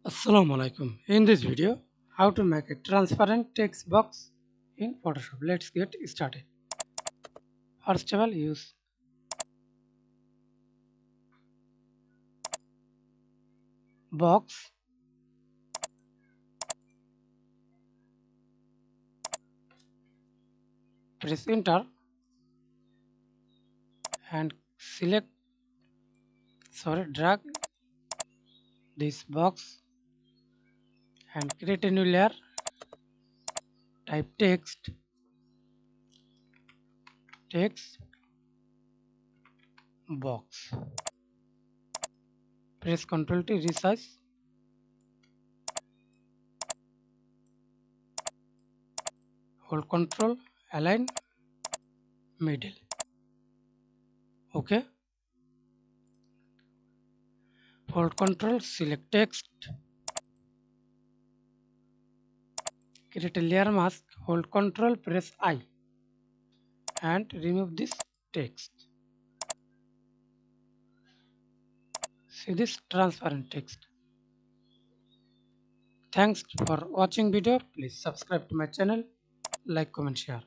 Assalamu alaikum. In this video, how to make a transparent text box in Photoshop. Let's get started. First of all, use box, press enter and drag this box and create a new layer. Type text box. Press Ctrl to resize. Hold Ctrl, align middle. Okay. Hold Ctrl, select text. Create a layer mask. Hold Ctrl, press I and remove this text. See this transparent text. Thanks for watching video. Please subscribe to my channel, like, comment, share.